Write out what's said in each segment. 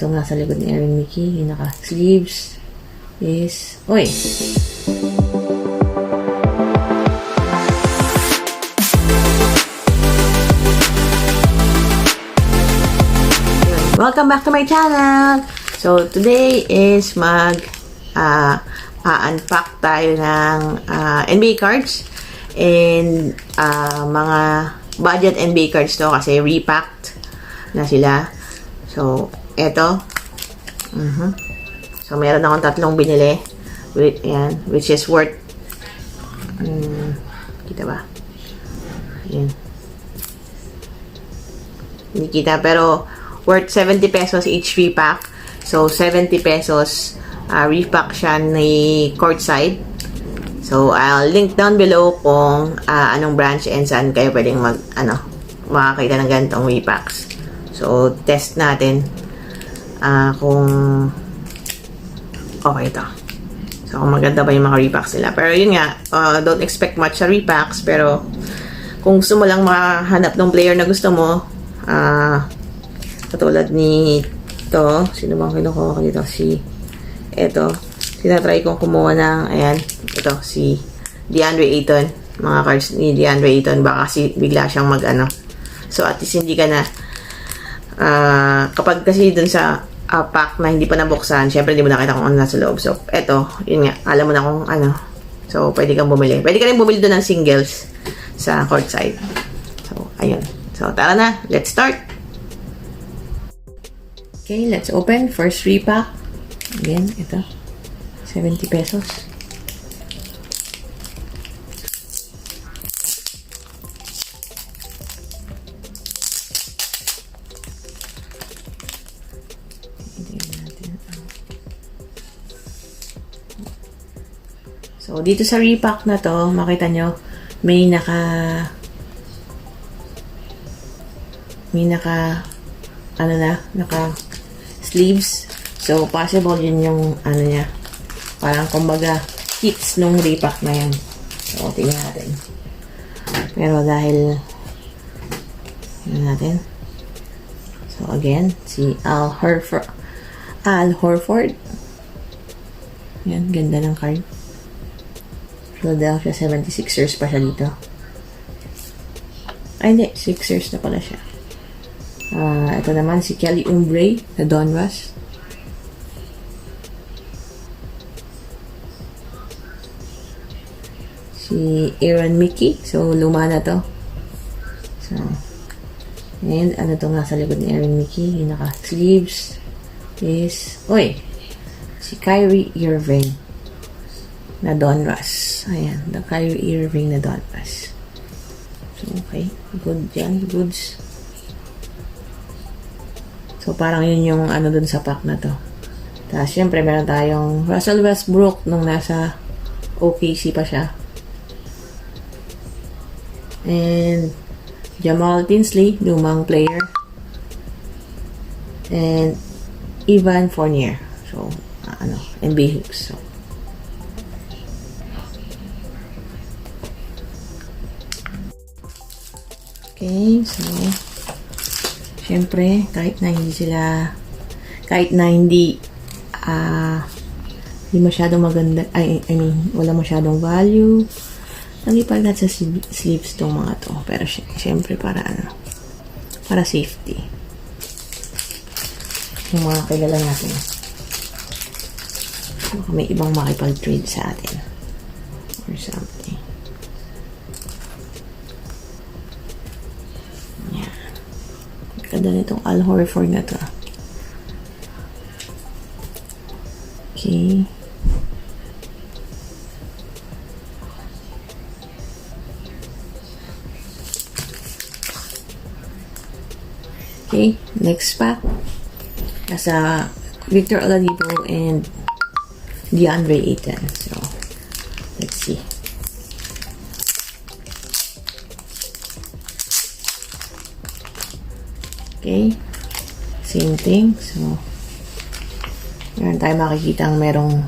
Itong nasa likod ni Erin Mickey, yung naka-sleeves is, oy! Welcome back to my channel! So, today is unpack tayo ng NBA cards and mga budget NBA cards to kasi repacked na sila. So, eto. So, meron akong tatlong binili. Which is worth kita ba? Ayan. Hindi kita, pero worth 70 pesos each repack. So, 70 pesos repack siya ni Courtside. So, I'll link down below kung anong branch and saan kayo pwedeng makakita ng ganitong repacks. So, test natin kung okay ito. So, kung maganda ba yung mga repacks nila. Pero yun nga, don't expect much sa repacks. Pero, kung gusto mo lang makahanap ng player na gusto mo, katulad ni ito, sino bang kinukuha ko dito? Ito, sinatry kong kumuha ng, ayan, ito, si DeAndre Ayton. Mga cards ni DeAndre Ayton, baka kasi bigla siyang So, at least hindi ka na, kapag kasi dun sa pack na hindi pa nabuksan, syempre hindi mo nakita kung ano nasa loob. So, eto, yun nga, alam mo na kung ano. So, pwede kang bumili. Pwede ka rin bumili doon ng singles sa Courtside. So, ayun. So, tara na. Let's start. Okay, let's open. First repack. Again, ito. 70 pesos. So, dito sa repack na to, makita nyo, may naka sleeves. So, possible yun yung, niya, parang kumbaga, hits nung repack na yan. So, tingnan natin. Pero dahil, tingnan natin. So, again, si Al Horford. Yan, ganda ng card. Philadelphia 76ers pa siya dito. Ay, hindi. Sixers na pala siya. Ito naman si Kelly Oubre na Donruss. Si Erin Mickey. So, luma na to. So, and ano itong nasa likod ni Erin Mickey? Yung naka-sleeves is, si Kyrie Irving na Donruss. Ayan, the Kyrie Irving na Donruss. So, okay. Good yan. Goods. So, parang yun yung dun sa pack na to. Tapos, syempre, meron tayong Russell Westbrook nung nasa OKC pa siya. And Jamal Tinsley, lumang player. And Evan Fournier. So, NBA hoops. So, okay, so syempre, kahit na hindi masyadong maganda, I mean, wala masyadong value, nangipagkat sa sleeves tong mga to. Pero syempre, para safety. Yung mga kilala natin. Baka may ibang makipag-trade sa atin. Or something. Ganda nitong Al Horford na to. Okay. Okay, next pack. Nasa Victor Oladipo and DeAndre Ayton. So, let's see. Okay. Same thing. So, meron tayo makikita ang merong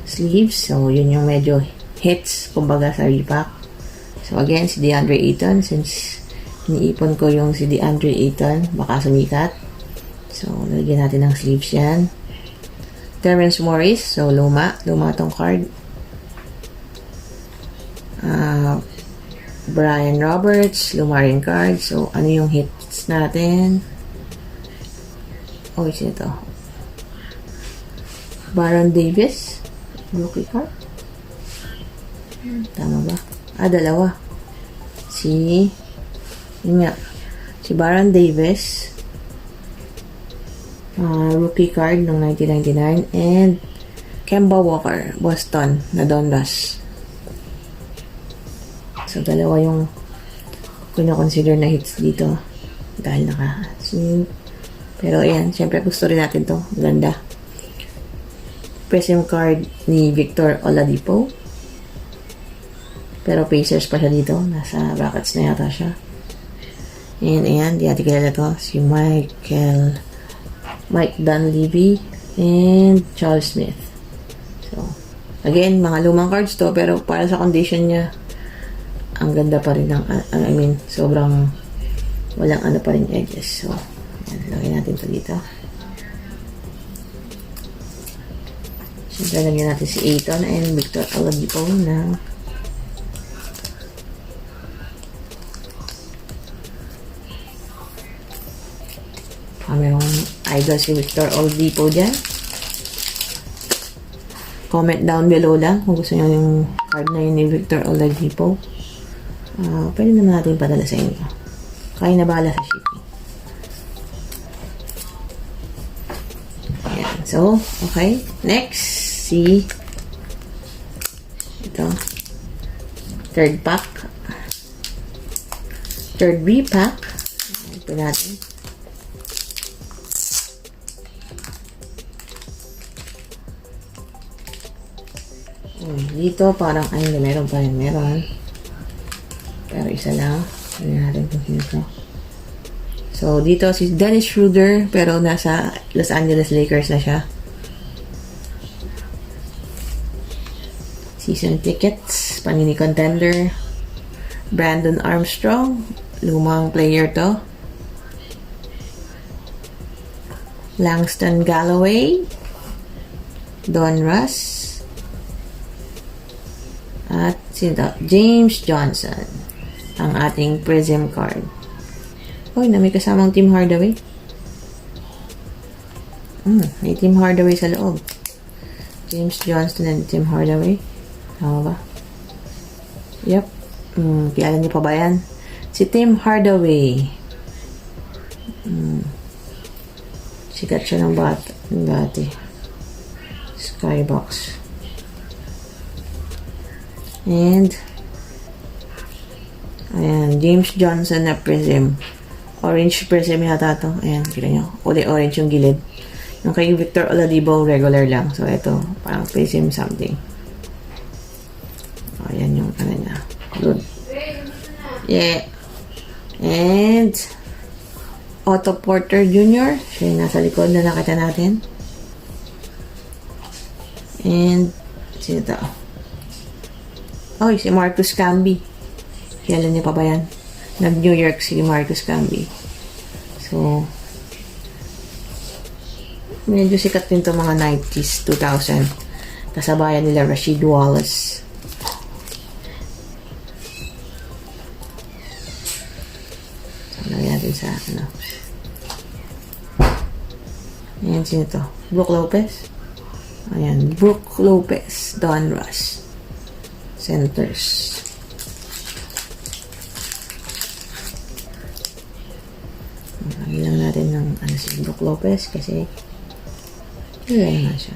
sleeves. So, yun yung medyo hits, kumbaga, sa repack. So, again, si DeAndre Ayton. Since iniipon ko yung si DeAndre Ayton, baka sumikat. So, lagyan natin ng sleeves yan. Terrence Morris. So, luma. Luma tong card. Brian Roberts. Luma rin card. So, ano yung hits natin? Oh, sino ito? Baron Davis. Rookie card. Tama ba? Dalawa. Yun nga. Si Baron Davis. Rookie card ng 1999. And Kemba Walker. Boston na Donruss. So, dalawa yung kino-consider na hits dito. Dahil pero ayan, syempre gusto rin natin to. Ganda. Prism card ni Victor Oladipo. Pero Pacers pa siya dito. Nasa brackets na yata siya. And ayan, di natin kilala to. Si Mike Dunleavy and Charles Smith. So, again, mga lumang cards to. Pero para sa condition niya, ang ganda pa rin ng, sobrang walang ano pa rin edges. So, ayan, lagyan natin to dito. Siyempre, lagyan natin si Aiton and Victor Oladipo na merong idol si Victor Oladipo dyan. Comment down below lang kung gusto nyo yung card na yun ni Victor Oladipo. Pwede naman natin padala sa inyo. Kaya na bahala sa shipping. Ayan. So, okay. Next, ito. Third repack. Ito natin. Dito, parang, meron pa rin. Pero isa lang. Tignan natin kung sino ito. So, dito, si Dennis Schroeder, pero nasa Los Angeles Lakers na siya. Season tickets, panini contender. Brandon Armstrong, lumang player to. Langston Galloway, Donruss, at James Johnson, ang ating Prism card. Uy, na may kasamang Tim Hardaway. May Tim Hardaway sa loob. James Johnson and Tim Hardaway. Tama ba? Yep. Kilala niyo pa ba yan? Si Tim Hardaway. Sikat siya ng dati. Skybox. And ayan, James Johnson na Prism. Orange Prism yata to. Ayan, kita nyo. Orange yung gilid. Yung kay Victor Oladipo, regular lang. So, ito, parang Prism something. Ayan yung ano niya. Good. Yeah. And Otto Porter Jr. Siya yung nasa likod na nakita natin. And sino ito? Si Marcus Camby. Kailan niya pa ba yan? Nag-New York si Marcus Camby. So, medyo sikat din to mga 90s, 2000. Kasabayan nila Rasheed Wallace. So, lagyan natin sa Ayan, sino to? Brook Lopez. Ayan, Brook Lopez. Donruss. Centers. Lagyan lang natin ng si Brook Lopez kasi kaya nga siya.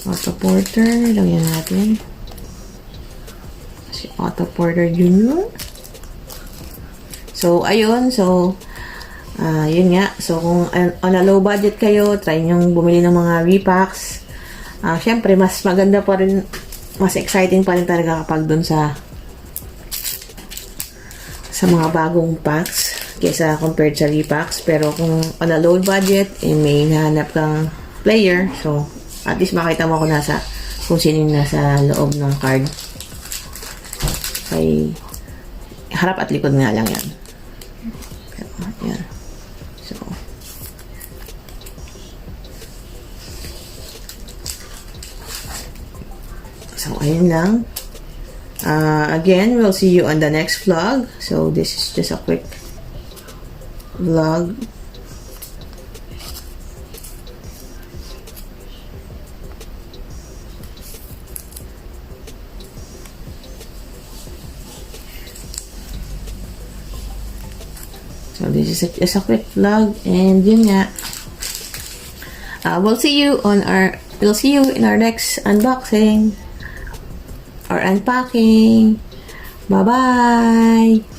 Otto Porter, lagyan natin si Otto Porter Jr. So, ayun. So, yun nga. So, kung on a low budget kayo, try nyong bumili ng mga repacks. Syempre, mas maganda pa rin, mas exciting pa rin talaga kapag dun sa mga bagong packs kaysa compared sa repacks. Pero kung on a low budget, may nahanap kang player, so, at least makita mo kung sino yung nasa loob ng card. Kay harap at likod nga lang yan. Yan. So, ayun lang. Again, we'll see you on the next vlog. So, this is just a quick vlog. So, this is just a quick vlog. And yun nga. We'll see you in our next unboxing or unpacking. Bye-bye!